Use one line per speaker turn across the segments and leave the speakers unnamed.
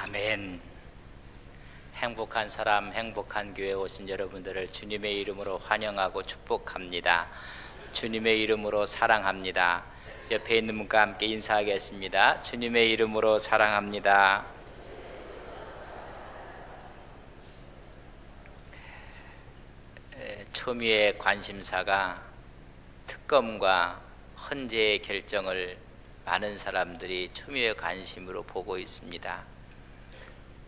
아멘. 행복한 사람, 행복한 교회에 오신 여러분들을 주님의 이름으로 환영하고 축복합니다. 주님의 이름으로 사랑합니다. 옆에 있는 분과 함께 인사하겠습니다. 주님의 이름으로 사랑합니다. 초미의 관심사가 특검과 헌재의 결정을 많은 사람들이 초미의 관심으로 보고 있습니다.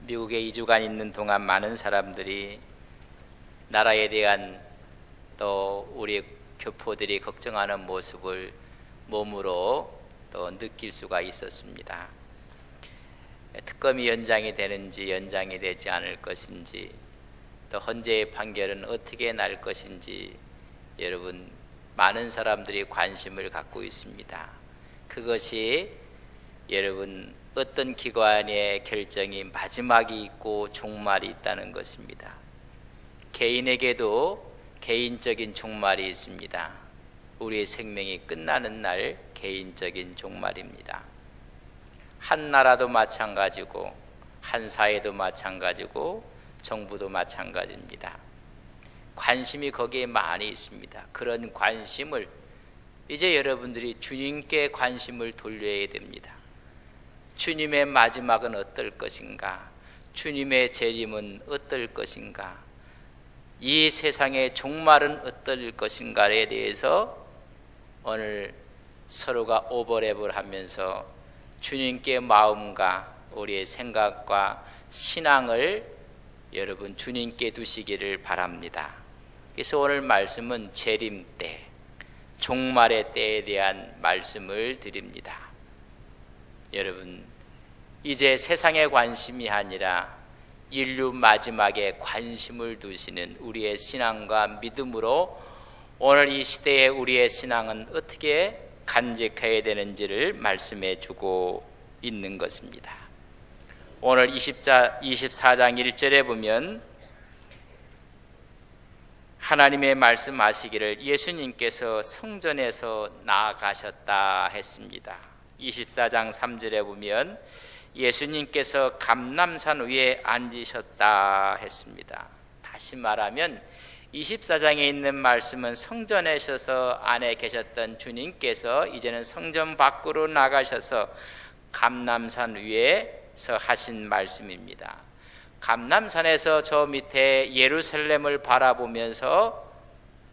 미국에 2주간 있는 동안 많은 사람들이 나라에 대한 또 우리 교포들이 걱정하는 모습을 몸으로 또 느낄 수가 있었습니다. 특검이 연장이 되는지 연장이 되지 않을 것인지, 또 헌재의 판결은 어떻게 날 것인지 여러분 많은 사람들이 관심을 갖고 있습니다. 그것이 여러분 어떤 기관의 결정이 마지막이 있고 종말이 있다는 것입니다. 개인에게도 개인적인 종말이 있습니다. 우리의 생명이 끝나는 날 개인적인 종말입니다. 한 나라도 마찬가지고 한 사회도 마찬가지고 정부도 마찬가지입니다. 관심이 거기에 많이 있습니다. 그런 관심을 이제 여러분들이 주님께 관심을 돌려야 됩니다. 주님의 마지막은 어떨 것인가? 주님의 재림은 어떨 것인가? 이 세상의 종말은 어떨 것인가에 대해서 오늘 서로가 오버랩을 하면서 주님께 마음과 우리의 생각과 신앙을 여러분 주님께 두시기를 바랍니다. 그래서 오늘 말씀은 재림 때, 종말의 때에 대한 말씀을 드립니다. 여러분, 이제 세상의 관심이 아니라 인류 마지막에 관심을 두시는 우리의 신앙과 믿음으로 오늘 이 시대에 우리의 신앙은 어떻게 간직해야 되는지를 말씀해 주고 있는 것입니다. 오늘 24장 1절에 보면 하나님의 말씀하시기를 예수님께서 성전에서 나아가셨다 했습니다. 24장 3절에 보면 예수님께서 감람산 위에 앉으셨다 했습니다. 다시 말하면 24장에 있는 말씀은 성전에 있어서 안에 계셨던 주님께서 이제는 성전 밖으로 나가셔서 감람산 위에서 하신 말씀입니다. 감람산에서 저 밑에 예루살렘을 바라보면서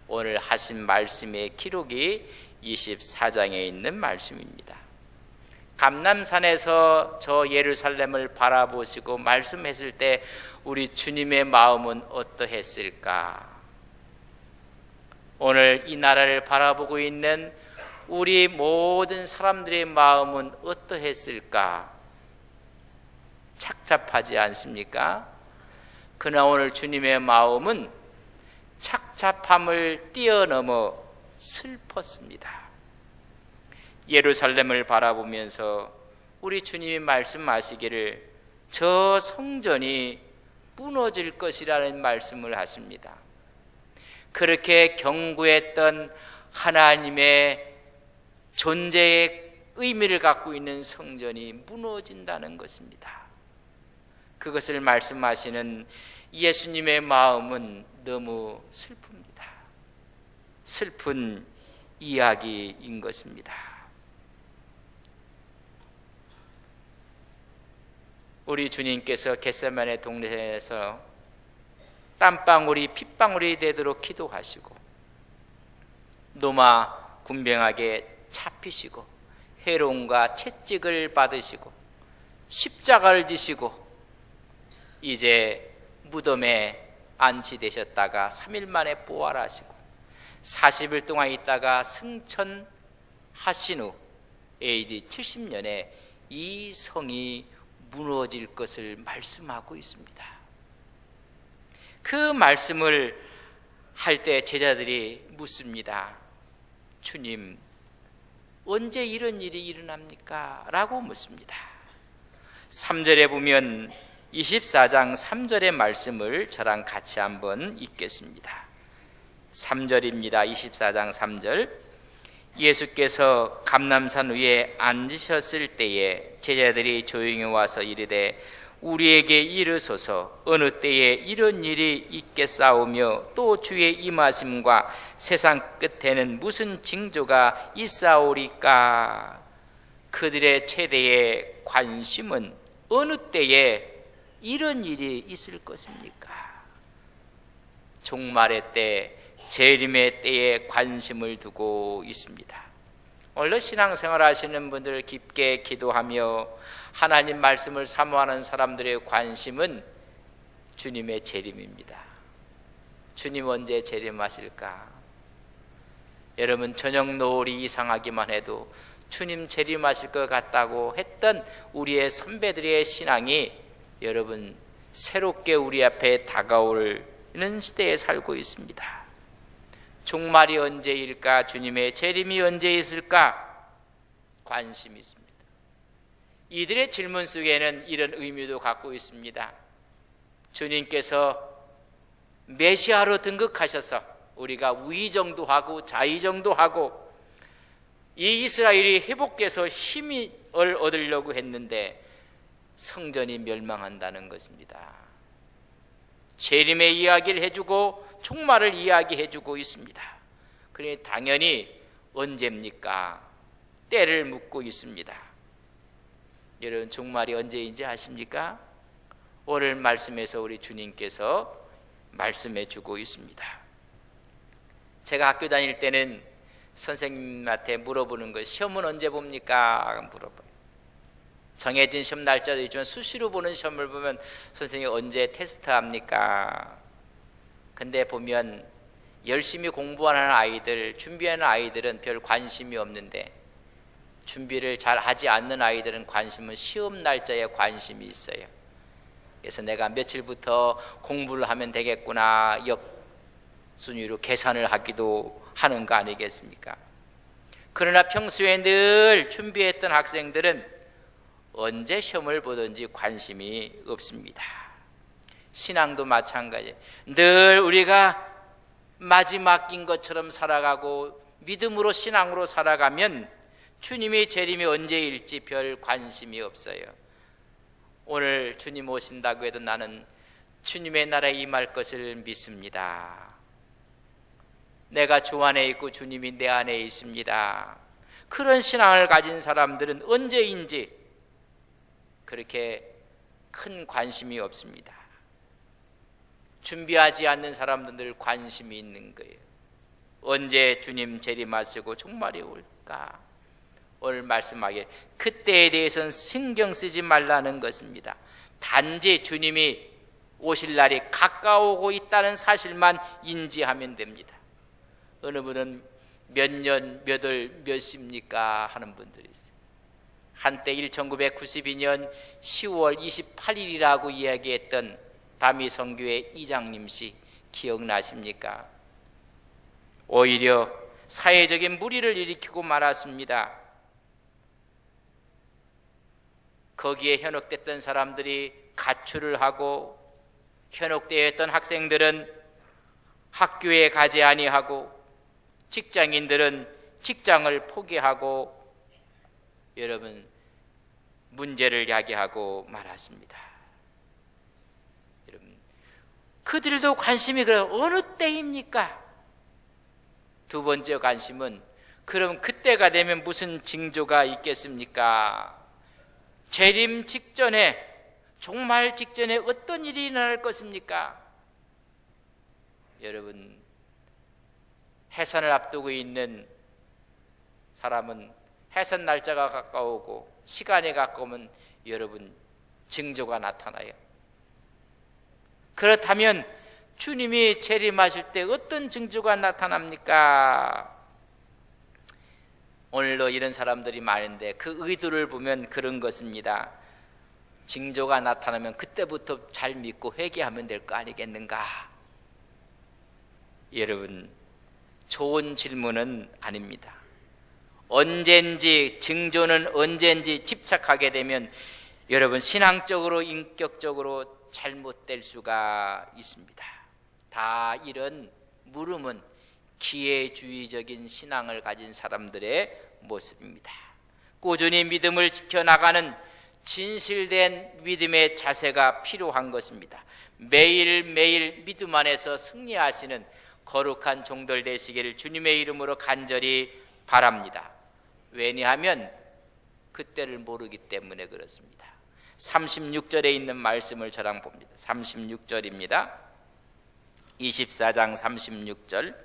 오늘 하신 말씀의 기록이 24장에 있는 말씀입니다. 감람산에서 저 예루살렘을 바라보시고 말씀했을 때 우리 주님의 마음은 어떠했을까? 오늘 이 나라를 바라보고 있는 우리 모든 사람들의 마음은 어떠했을까? 착잡하지 않습니까? 그러나 오늘 주님의 마음은 착잡함을 뛰어넘어 슬펐습니다. 예루살렘을 바라보면서 우리 주님이 말씀하시기를 저 성전이 무너질 것이라는 말씀을 하십니다. 그렇게 경고했던 하나님의 존재의 의미를 갖고 있는 성전이 무너진다는 것입니다. 그것을 말씀하시는 예수님의 마음은 너무 슬픕니다. 슬픈 이야기인 것입니다. 우리 주님께서 겟세마네 동네에서 땀방울이 핏방울이 되도록 기도하시고 노마 군병에게 잡히시고 해롱과 채찍을 받으시고 십자가를 지시고 이제 무덤에 안치되셨다가 3일 만에 부활하시고 40일 동안 있다가 승천하신 후 AD 70년에 이 성이 무너질 것을 말씀하고 있습니다. 그 말씀을 할 때 제자들이 묻습니다. 주님, 언제 이런 일이 일어납니까? 라고 묻습니다. 3절에 보면 24장 3절의 말씀을 저랑 같이 한번 읽겠습니다. 3절입니다. 24장 3절. 예수께서 감람산 위에 앉으셨을 때에 제자들이 조용히 와서 이르되 우리에게 이르소서. 어느 때에 이런 일이 있겠사오며 또 주의 임하심과 세상 끝에는 무슨 징조가 있사오리까? 그들의 최대의 관심은 어느 때에 이런 일이 있을 것입니까? 종말의 때, 재림의 때에 관심을 두고 있습니다. 오늘 신앙생활 하시는 분들 깊게 기도하며 하나님 말씀을 사모하는 사람들의 관심은 주님의 재림입니다. 주님 언제 재림하실까? 여러분, 저녁 노을이 이상하기만 해도 주님 재림하실 것 같다고 했던 우리의 선배들의 신앙이 여러분 새롭게 우리 앞에 다가오는 시대에 살고 있습니다. 종말이 언제일까? 주님의 재림이 언제 있을까? 관심이 있습니다. 이들의 질문 속에는 이런 의미도 갖고 있습니다. 주님께서 메시아로 등극하셔서 우리가 위정도 하고 자위정도 하고 이 이스라엘이 회복돼서 힘을 얻으려고 했는데 성전이 멸망한다는 것입니다. 재림의 이야기를 해주고 종말을 이야기해주고 있습니다. 그러니 당연히 언제입니까? 때를 묻고 있습니다. 여러분, 종말이 언제인지 아십니까? 오늘 말씀에서 우리 주님께서 말씀해 주고 있습니다. 제가 학교 다닐 때는 선생님한테 물어보는 거, 시험은 언제 봅니까? 물어봐요. 정해진 시험 날짜도 있지만 수시로 보는 시험을 보면 선생님이 언제 테스트합니까? 근데 보면 열심히 공부하는 아이들, 준비하는 아이들은 별 관심이 없는데 준비를 잘 하지 않는 아이들은 관심은 시험 날짜에 관심이 있어요. 그래서 내가 며칠부터 공부를 하면 되겠구나 역순위로 계산을 하기도 하는 거 아니겠습니까? 그러나 평소에 늘 준비했던 학생들은 언제 시험을 보든지 관심이 없습니다. 신앙도 마찬가지예요. 늘 우리가 마지막인 것처럼 살아가고 믿음으로 신앙으로 살아가면 주님의 재림이 언제일지 별 관심이 없어요. 오늘 주님 오신다고 해도 나는 주님의 나라에 임할 것을 믿습니다. 내가 주 안에 있고 주님이 내 안에 있습니다. 그런 신앙을 가진 사람들은 언제인지 그렇게 큰 관심이 없습니다. 준비하지 않는 사람들 관심이 있는 거예요. 언제 주님 재림하시고 종말이 올까? 오늘 말씀하기에 그때에 대해서는 신경 쓰지 말라는 것입니다. 단지 주님이 오실 날이 가까우고 있다는 사실만 인지하면 됩니다. 어느 분은 몇 년, 몇 월, 몇 시입니까? 하는 분들이 있어요. 한때 1992년 10월 28일이라고 이야기했던 다미성교회 이장님 씨 기억나십니까? 오히려 사회적인 물의를 일으키고 말았습니다. 거기에 현혹됐던 사람들이 가출을 하고 현혹되어 있던 학생들은 학교에 가지 아니하고 직장인들은 직장을 포기하고 여러분 문제를 야기하고 말았습니다. 여러분 그들도 관심이 그래요. 어느 때입니까? 두 번째 관심은 그럼 그때가 되면 무슨 징조가 있겠습니까? 재림 직전에 종말 직전에 어떤 일이 일어날 것입니까? 여러분 해산을 앞두고 있는 사람은 해산 날짜가 가까우고 시간이 가까우면 여러분 징조가 나타나요. 그렇다면 주님이 재림하실 때 어떤 징조가 나타납니까? 오늘도 이런 사람들이 많은데 그 의도를 보면 그런 것입니다. 징조가 나타나면 그때부터 잘 믿고 회개하면 될 거 아니겠는가? 여러분 좋은 질문은 아닙니다. 언젠지 징조는 언젠지 집착하게 되면 여러분 신앙적으로 인격적으로 잘못될 수가 있습니다. 다 이런 물음은 기회주의적인 신앙을 가진 사람들의 모습입니다. 꾸준히 믿음을 지켜나가는 진실된 믿음의 자세가 필요한 것입니다. 매일매일 믿음 안에서 승리하시는 거룩한 종들 되시기를 주님의 이름으로 간절히 바랍니다. 왜냐하면 그때를 모르기 때문에 그렇습니다. 36절에 있는 말씀을 저랑 봅니다. 36절입니다. 24장 36절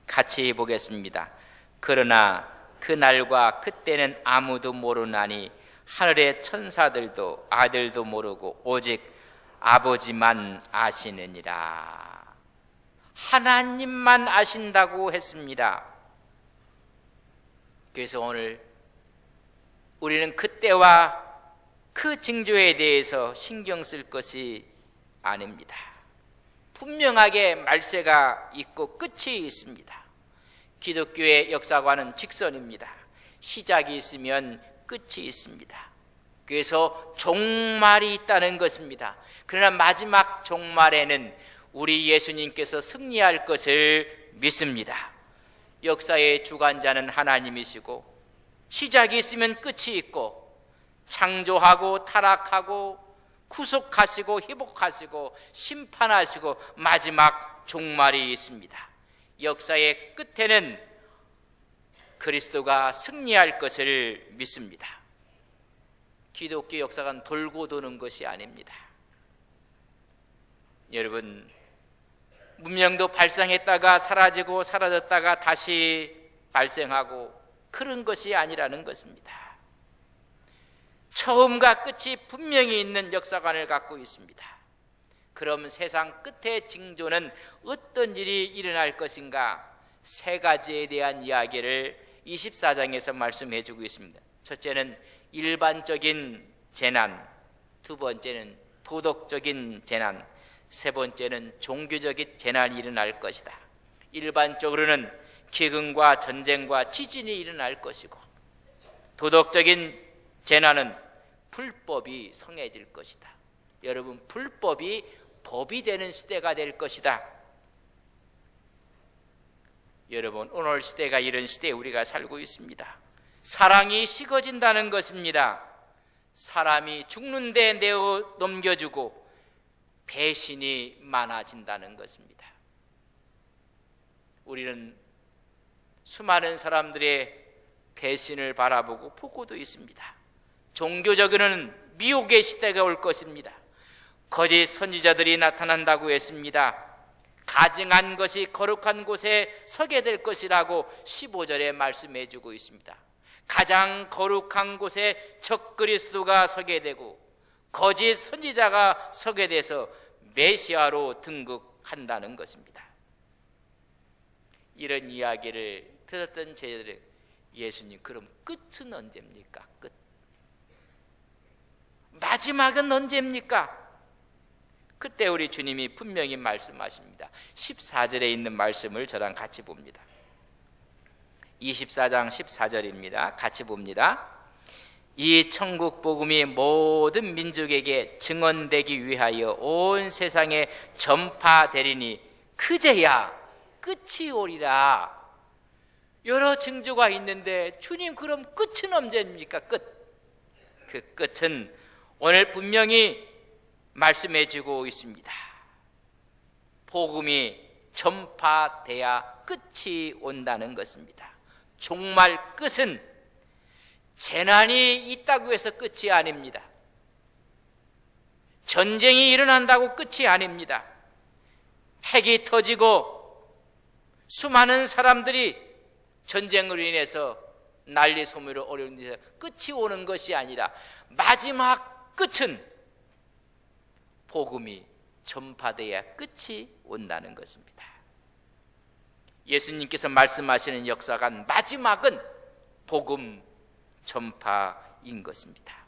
같이 보겠습니다. 그러나 그날과 그때는 아무도 모르나니 하늘의 천사들도 아들도 모르고 오직 아버지만 아시느니라. 하나님만 아신다고 했습니다. 그래서 오늘 우리는 그때와 그 징조에 대해서 신경 쓸 것이 아닙니다. 분명하게 말세가 있고 끝이 있습니다. 기독교의 역사관은 직선입니다. 시작이 있으면 끝이 있습니다. 그래서 종말이 있다는 것입니다. 그러나 마지막 종말에는 우리 예수님께서 승리할 것을 믿습니다. 역사의 주관자는 하나님이시고 시작이 있으면 끝이 있고 창조하고 타락하고 구속하시고 회복하시고 심판하시고 마지막 종말이 있습니다. 역사의 끝에는 그리스도가 승리할 것을 믿습니다. 기독교 역사가 돌고 도는 것이 아닙니다. 여러분, 문명도 발생했다가 사라지고 사라졌다가 다시 발생하고 그런 것이 아니라는 것입니다. 처음과 끝이 분명히 있는 역사관을 갖고 있습니다. 그럼 세상 끝의 징조는 어떤 일이 일어날 것인가? 세 가지에 대한 이야기를 24장에서 말씀해 주고 있습니다. 첫째는 일반적인 재난, 두 번째는 도덕적인 재난, 세 번째는 종교적인 재난이 일어날 것이다. 일반적으로는 기근과 전쟁과 지진이 일어날 것이고, 도덕적인 재난은 불법이 성해질 것이다. 여러분, 불법이 법이 되는 시대가 될 것이다. 여러분, 오늘 시대가 이런 시대에 우리가 살고 있습니다. 사랑이 식어진다는 것입니다. 사람이 죽는데 내어 넘겨주고 배신이 많아진다는 것입니다. 우리는 수많은 사람들의 배신을 바라보고 보고도 있습니다. 종교적으로는 미혹의 시대가 올 것입니다. 거짓 선지자들이 나타난다고 했습니다. 가증한 것이 거룩한 곳에 서게 될 것이라고 15절에 말씀해 주고 있습니다. 가장 거룩한 곳에 적그리스도가 서게 되고 거짓 선지자가 서게 돼서 메시아로 등극한다는 것입니다. 이런 이야기를 들었던 제자들이, 예수님, 그럼 끝은 언제입니까? 끝. 마지막은 언제입니까? 그때 우리 주님이 분명히 말씀하십니다. 14절에 있는 말씀을 저랑 같이 봅니다. 24장 14절입니다. 같이 봅니다. 이 천국 복음이 모든 민족에게 증언되기 위하여 온 세상에 전파되리니 그제야 끝이 오리라. 여러 징조가 있는데 주님, 그럼 끝은 언제입니까? 끝. 그 끝은 오늘 분명히 말씀해 주고 있습니다. 복음이 전파돼야 끝이 온다는 것입니다. 종말 끝은 재난이 있다고 해서 끝이 아닙니다. 전쟁이 일어난다고 끝이 아닙니다. 핵이 터지고 수많은 사람들이 전쟁으로 인해서 난리 소멸을 어려운 데서 끝이 오는 것이 아니라 마지막 끝은 복음이 전파돼야 끝이 온다는 것입니다. 예수님께서 말씀하시는 역사관 마지막은 복음 전파인 것입니다.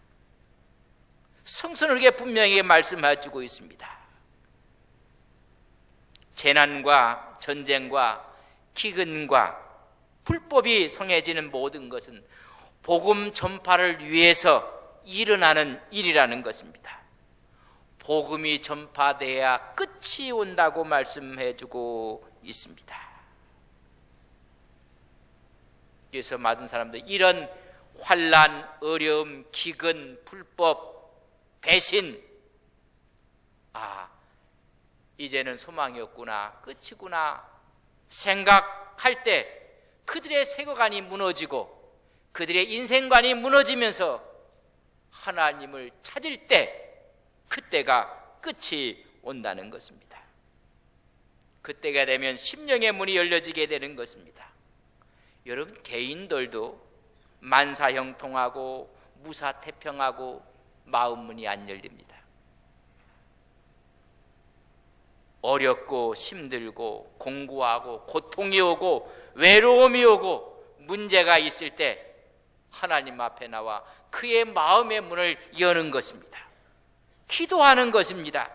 성서는 그렇게 분명히 말씀해 주고 있습니다. 재난과 전쟁과 기근과 불법이 성해지는 모든 것은 복음 전파를 위해서 일어나는 일이라는 것입니다. 복음이 전파돼야 끝이 온다고 말씀해 주고 있습니다. 그래서 많은 사람들 이런 환난, 어려움, 기근, 불법, 배신, 이제는 소망이 없구나, 끝이구나 생각할 때 그들의 세계관이 무너지고 그들의 인생관이 무너지면서 하나님을 찾을 때 그때가 끝이 온다는 것입니다. 그때가 되면 심령의 문이 열려지게 되는 것입니다. 여러분, 개인들도 만사형통하고 무사태평하고 마음문이 안 열립니다. 어렵고 힘들고 공부하고 고통이 오고 외로움이 오고 문제가 있을 때 하나님 앞에 나와 그의 마음의 문을 여는 것입니다. 기도하는 것입니다.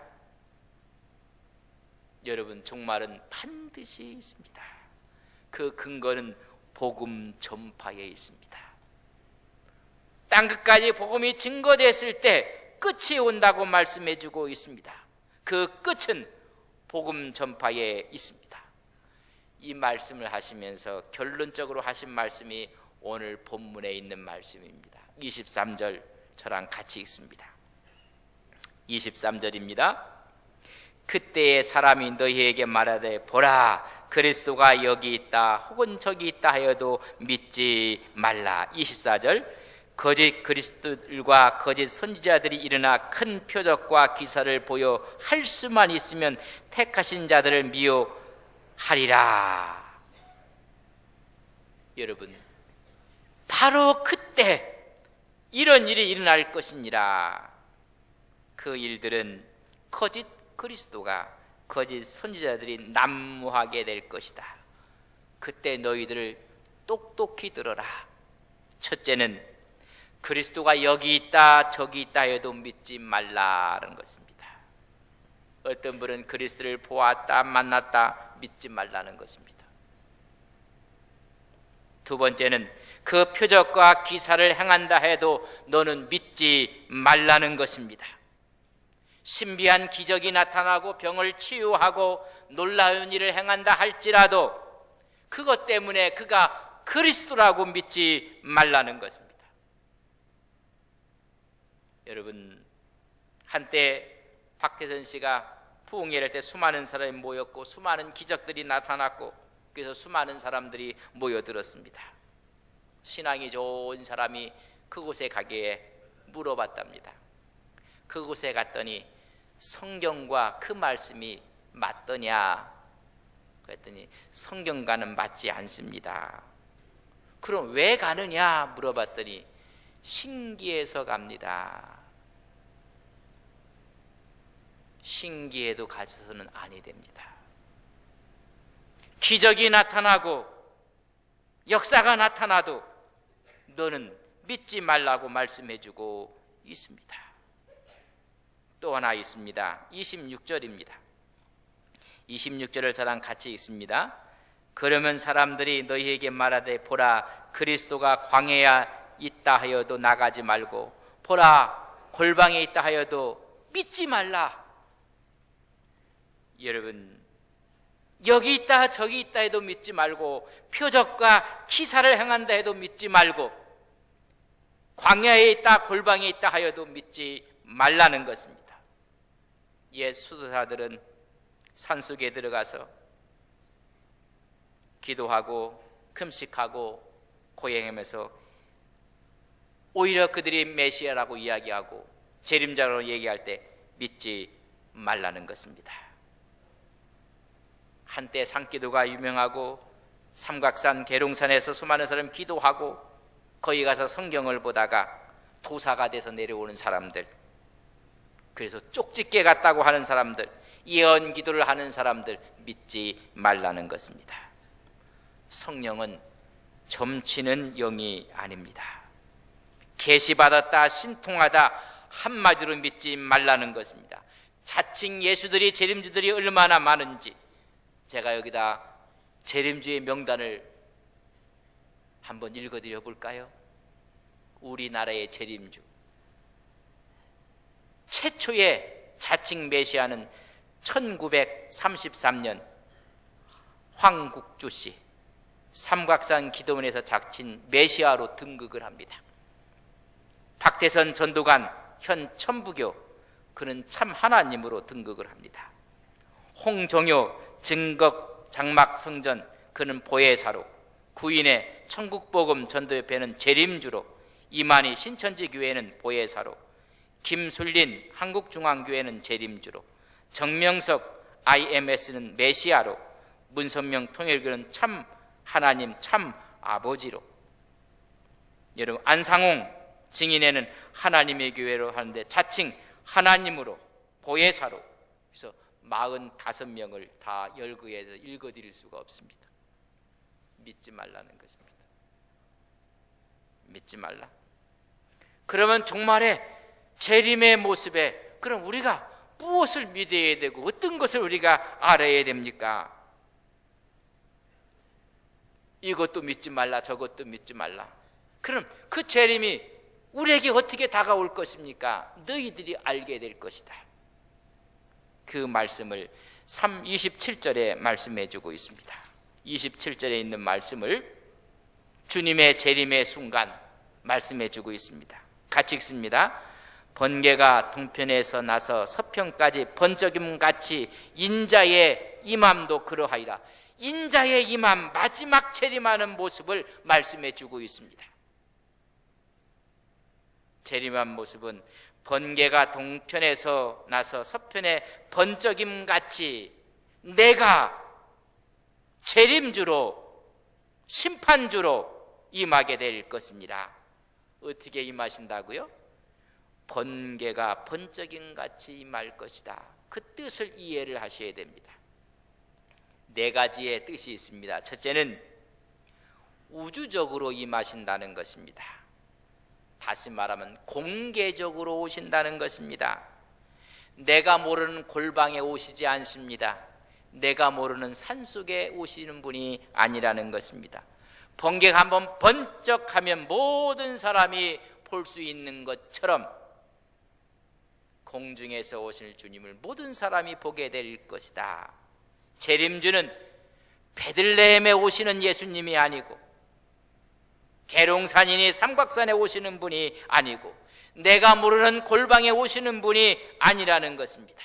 여러분, 종말은 반드시 있습니다. 그 근거는 복음 전파에 있습니다. 땅끝까지 복음이 증거됐을 때 끝이 온다고 말씀해 주고 있습니다. 그 끝은 복음 전파에 있습니다. 이 말씀을 하시면서 결론적으로 하신 말씀이 오늘 본문에 있는 말씀입니다. 23절 저랑 같이 읽습니다. 23절입니다. 그때의 사람이 너희에게 말하되 보라, 그리스도가 여기 있다 혹은 저기 있다 하여도 믿지 말라. 24절 거짓 그리스도들과 거짓 선지자들이 일어나 큰 표적과 기사를 보여 할 수만 있으면 택하신 자들을 미워하리라. 여러분, 바로 그때 이런 일이 일어날 것이니라. 그 일들은 거짓 그리스도가 거짓 선지자들이 난무하게 될 것이다. 그때 너희들을 똑똑히 들어라. 첫째는 그리스도가 여기 있다 저기 있다 해도 믿지 말라는 것입니다. 어떤 분은 그리스도를 보았다 만났다 믿지 말라는 것입니다. 두 번째는 그 표적과 기사를 행한다 해도 너는 믿지 말라는 것입니다. 신비한 기적이 나타나고 병을 치유하고 놀라운 일을 행한다 할지라도 그것 때문에 그가 그리스도라고 믿지 말라는 것입니다. 여러분, 한때 박태선 씨가 부흥회를 때 수많은 사람이 모였고 수많은 기적들이 나타났고 그래서 수많은 사람들이 모여들었습니다. 신앙이 좋은 사람이 그곳에 가기에 물어봤답니다. 그곳에 갔더니 성경과 그 말씀이 맞더냐? 그랬더니 성경과는 맞지 않습니다. 그럼 왜 가느냐 물어봤더니 신기해서 갑니다. 신기해도 가서는 아니 됩니다. 기적이 나타나고 역사가 나타나도 너는 믿지 말라고 말씀해주고 있습니다. 또 하나 있습니다. 26절입니다. 26절을 저랑 같이 읽습니다. 그러면 사람들이 너희에게 말하되 보라, 그리스도가 광야에 있다 하여도 나가지 말고 보라, 골방에 있다 하여도 믿지 말라. 여러분, 여기 있다 저기 있다 해도 믿지 말고 표적과 기사를 행한다 해도 믿지 말고 광야에 있다 골방에 있다 하여도 믿지 말라는 것입니다. 옛 수도사들은 산속에 들어가서 기도하고 금식하고 고행하면서 오히려 그들이 메시아라고 이야기하고 재림자로 얘기할 때 믿지 말라는 것입니다. 한때 산기도가 유명하고 삼각산 계룡산에서 수많은 사람이 기도하고 거기 가서 성경을 보다가 도사가 돼서 내려오는 사람들, 그래서 쪽집게 갔다고 하는 사람들, 예언 기도를 하는 사람들 믿지 말라는 것입니다. 성령은 점치는 영이 아닙니다. 계시받았다 신통하다 한마디로 믿지 말라는 것입니다. 자칭 예수들이 재림주들이 얼마나 많은지 제가 여기다 재림주의 명단을 한번 읽어드려 볼까요? 우리나라의 재림주 최초의 자칭 메시아는 1933년 황국주 씨 삼각산 기도원에서 자칭 메시아로 등극을 합니다. 박태선 전도관 현 천부교, 그는 참 하나님으로 등극을 합니다. 홍종효 증거 장막 성전, 그는 보혜사로, 구인의 천국복음 전도협회는 재림주로, 이만희 신천지 교회는 보혜사로, 김술린 한국중앙교회는 재림주로, 정명석 IMS는 메시아로, 문선명 통일교는 참 하나님 참 아버지로, 여러분 안상홍 증인회는 하나님의 교회로 하는데 자칭 하나님으로, 보혜사로, 그래서 45명을 다 열거해서 읽어드릴 수가 없습니다. 믿지 말라는 것입니다. 믿지 말라. 그러면 종말에 재림의 모습에 그럼 우리가 무엇을 믿어야 되고 어떤 것을 우리가 알아야 됩니까? 이것도 믿지 말라, 저것도 믿지 말라. 그럼 그 재림이 우리에게 어떻게 다가올 것입니까? 너희들이 알게 될 것이다. 그 말씀을 27절에 말씀해 주고 있습니다. 27절에 있는 말씀을 주님의 재림의 순간 말씀해 주고 있습니다. 같이 읽습니다. 번개가 동편에서 나서 서편까지 번쩍임같이 인자의 임함도 그러하리라. 인자의 임함, 마지막 재림하는 모습을 말씀해 주고 있습니다. 재림한 모습은 번개가 동편에서 나서 서편에 번쩍임같이 내가 재림주로 심판주로 임하게 될 것입니다. 어떻게 임하신다고요? 번개가 번쩍임같이 임할 것이다. 그 뜻을 이해를 하셔야 됩니다. 네 가지의 뜻이 있습니다. 첫째는 우주적으로 임하신다는 것입니다. 다시 말하면 공개적으로 오신다는 것입니다. 내가 모르는 골방에 오시지 않습니다. 내가 모르는 산속에 오시는 분이 아니라는 것입니다. 번개가 한번 번쩍하면 모든 사람이 볼 수 있는 것처럼 공중에서 오실 주님을 모든 사람이 보게 될 것이다. 재림주는 베들레헴에 오시는 예수님이 아니고 계룡산이니 삼각산에 오시는 분이 아니고 내가 모르는 골방에 오시는 분이 아니라는 것입니다.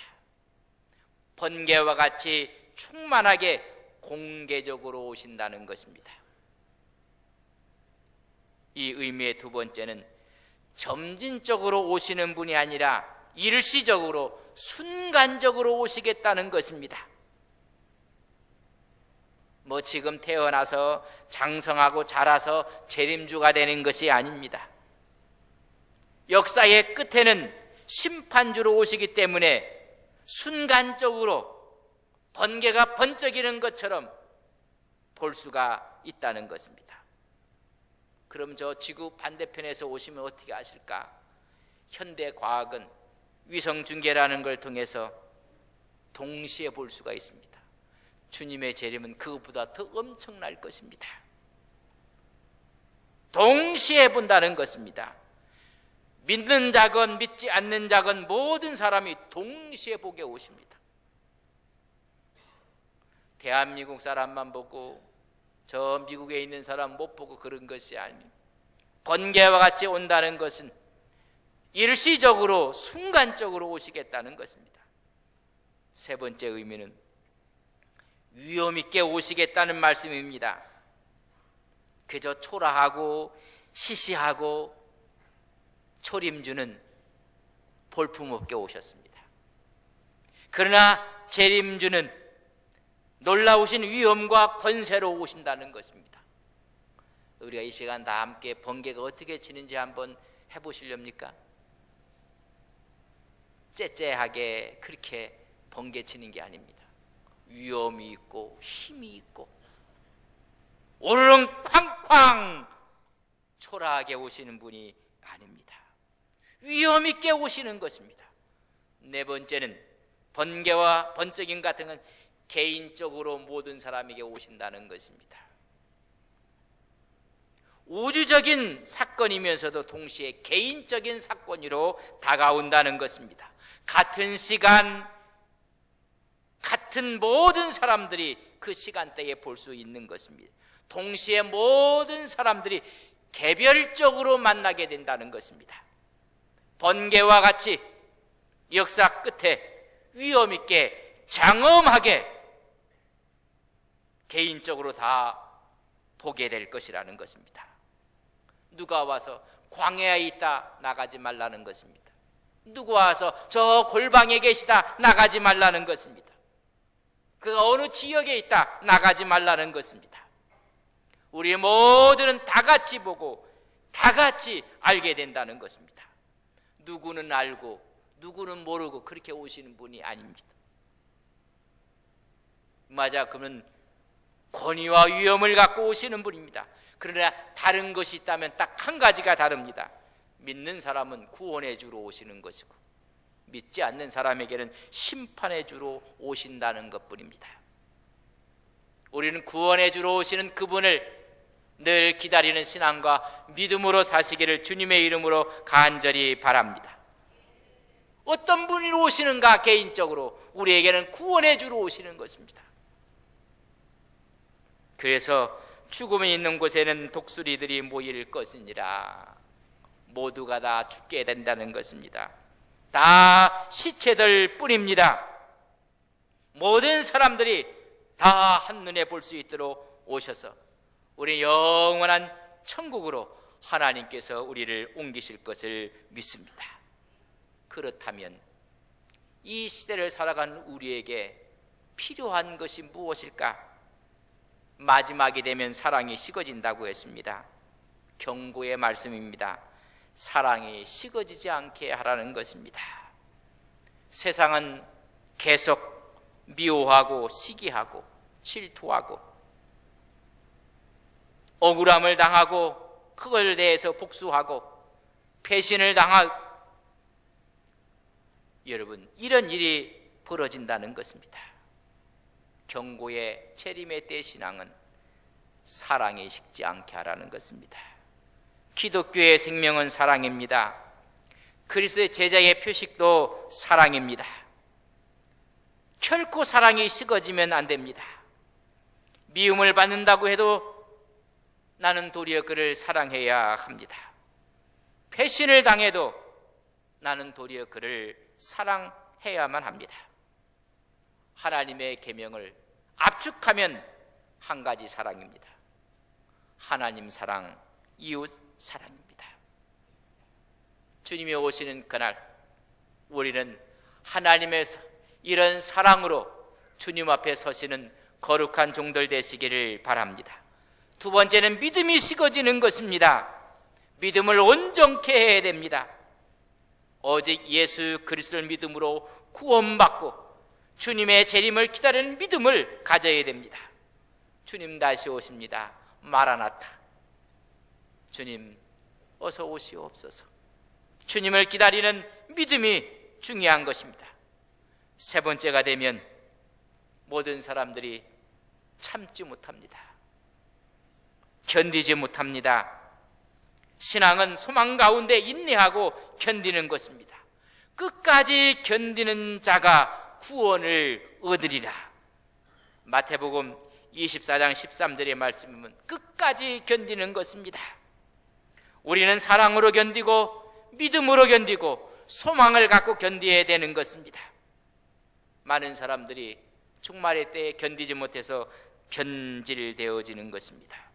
번개와 같이 충만하게 공개적으로 오신다는 것입니다. 이 의미의 두 번째는 점진적으로 오시는 분이 아니라 일시적으로 순간적으로 오시겠다는 것입니다. 뭐 지금 태어나서 장성하고 자라서 재림주가 되는 것이 아닙니다. 역사의 끝에는 심판주로 오시기 때문에 순간적으로 번개가 번쩍이는 것처럼 볼 수가 있다는 것입니다. 그럼 저 지구 반대편에서 오시면 어떻게 하실까? 현대 과학은 위성중계라는 걸 통해서 동시에 볼 수가 있습니다. 주님의 재림은 그것보다 더 엄청날 것입니다. 동시에 본다는 것입니다. 믿는 자건 믿지 않는 자건 모든 사람이 동시에 보게 오십니다. 대한민국 사람만 보고 저 미국에 있는 사람 못 보고 그런 것이 아닙니다. 번개와 같이 온다는 것은 일시적으로 순간적으로 오시겠다는 것입니다. 세 번째 의미는 위험 있게 오시겠다는 말씀입니다. 그저 초라하고 시시하고 초림주는 볼품없게 오셨습니다. 그러나 재림주는 놀라우신 위엄과 권세로 오신다는 것입니다. 우리가 이 시간 다 함께 번개가 어떻게 치는지 한번 해보시렵니까? 째째하게 그렇게 번개 치는 게 아닙니다. 위엄이 있고 힘이 있고 오르렁 쾅쾅 초라하게 오시는 분이 아닙니다. 위엄 있게 오시는 것입니다. 네 번째는 번개와 번쩍임 같은 건 개인적으로 모든 사람에게 오신다는 것입니다. 우주적인 사건이면서도 동시에 개인적인 사건으로 다가온다는 것입니다. 같은 시간, 같은 모든 사람들이 그 시간대에 볼 수 있는 것입니다. 동시에 모든 사람들이 개별적으로 만나게 된다는 것입니다. 번개와 같이 역사 끝에 위험 있게 장엄하게 개인적으로 다 보게 될 것이라는 것입니다. 누가 와서 광야에 있다 나가지 말라는 것입니다. 누가 와서 저 골방에 계시다 나가지 말라는 것입니다. 그가 어느 지역에 있다 나가지 말라는 것입니다. 우리 모두는 다 같이 보고 다 같이 알게 된다는 것입니다. 누구는 알고 누구는 모르고 그렇게 오시는 분이 아닙니다. 맞아, 그는 권위와 위엄을 갖고 오시는 분입니다. 그러나 다른 것이 있다면 딱 한 가지가 다릅니다. 믿는 사람은 구원해 주러 오시는 것이고 믿지 않는 사람에게는 심판해 주러 오신다는 것뿐입니다. 우리는 구원해 주러 오시는 그분을 늘 기다리는 신앙과 믿음으로 사시기를 주님의 이름으로 간절히 바랍니다. 어떤 분이 오시는가? 개인적으로 우리에게는 구원해 주러 오시는 것입니다. 그래서 죽음이 있는 곳에는 독수리들이 모일 것이니라. 모두가 다 죽게 된다는 것입니다. 다 시체들 뿐입니다. 모든 사람들이 다 한눈에 볼 수 있도록 오셔서 우리 영원한 천국으로 하나님께서 우리를 옮기실 것을 믿습니다. 그렇다면 이 시대를 살아가는 우리에게 필요한 것이 무엇일까? 마지막이 되면 사랑이 식어진다고 했습니다. 경고의 말씀입니다. 사랑이 식어지지 않게 하라는 것입니다. 세상은 계속 미워하고 시기하고 질투하고 억울함을 당하고 그걸 대해서 복수하고 배신을 당하고, 여러분, 이런 일이 벌어진다는 것입니다. 경고의 재림의 때 신앙은 사랑이 식지 않게 하라는 것입니다. 기독교의 생명은 사랑입니다. 그리스도의 제자의 표식도 사랑입니다. 결코 사랑이 식어지면 안 됩니다. 미움을 받는다고 해도 나는 도리어 그를 사랑해야 합니다. 배신을 당해도 나는 도리어 그를 사랑해야만 합니다. 하나님의 계명을 압축하면 한 가지 사랑입니다. 하나님 사랑, 이웃 사랑입니다. 주님이 오시는 그날 우리는 하나님의 이런 사랑으로 주님 앞에 서시는 거룩한 종들 되시기를 바랍니다. 두 번째는 믿음이 식어지는 것입니다. 믿음을 온전케 해야 됩니다. 오직 예수 그리스도를 믿음으로 구원받고 주님의 재림을 기다리는 믿음을 가져야 됩니다. 주님 다시 오십니다. 마라나타. 주님 어서 오시옵소서. 주님을 기다리는 믿음이 중요한 것입니다. 세 번째가 되면 모든 사람들이 참지 못합니다. 견디지 못합니다. 신앙은 소망 가운데 인내하고 견디는 것입니다. 끝까지 견디는 자가 구원을 얻으리라. 마태복음 24장 13절의 말씀은 끝까지 견디는 것입니다. 우리는 사랑으로 견디고 믿음으로 견디고 소망을 갖고 견디어야 되는 것입니다. 많은 사람들이 종말의 때에 견디지 못해서 변질되어지는 것입니다.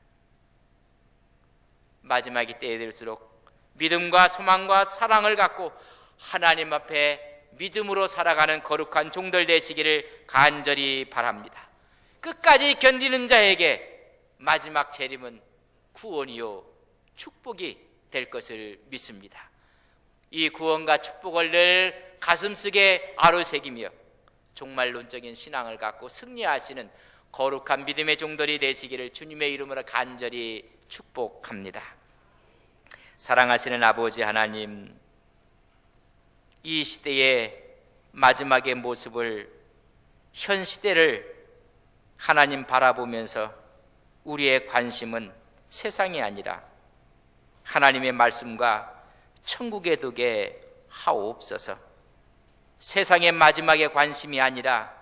마지막이 때에 될수록 믿음과 소망과 사랑을 갖고 하나님 앞에 믿음으로 살아가는 거룩한 종들 되시기를 간절히 바랍니다. 끝까지 견디는 자에게 마지막 재림은 구원이요 축복이 될 것을 믿습니다. 이 구원과 축복을 늘 가슴속에 아로새기며 종말론적인 신앙을 갖고 승리하시는 거룩한 믿음의 종들이 되시기를 주님의 이름으로 간절히 축복합니다. 사랑하시는 아버지 하나님, 이 시대의 마지막의 모습을, 현 시대를 하나님 바라보면서 우리의 관심은 세상이 아니라 하나님의 말씀과 천국에 두게 하옵소서. 세상의 마지막에 관심이 아니라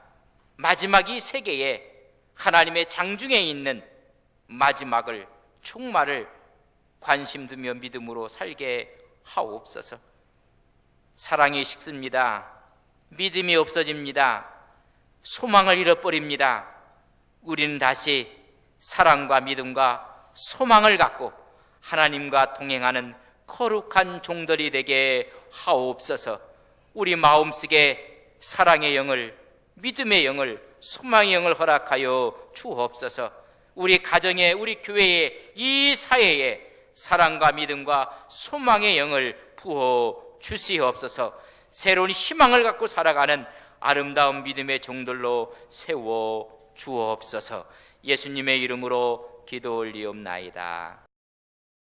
마지막 이 세계에 하나님의 장중에 있는 마지막을, 종말을 관심 두며 믿음으로 살게 하옵소서. 사랑이 식습니다. 믿음이 없어집니다. 소망을 잃어버립니다. 우리는 다시 사랑과 믿음과 소망을 갖고 하나님과 동행하는 거룩한 종들이 되게 하옵소서. 우리 마음속에 사랑의 영을, 믿음의 영을, 소망의 영을 허락하여 주옵소서. 우리 가정에, 우리 교회에, 이 사회에 사랑과 믿음과 소망의 영을 부어 주시옵소서. 새로운 희망을 갖고 살아가는 아름다운 믿음의 종들로 세워 주옵소서. 예수님의 이름으로 기도 올리옵나이다.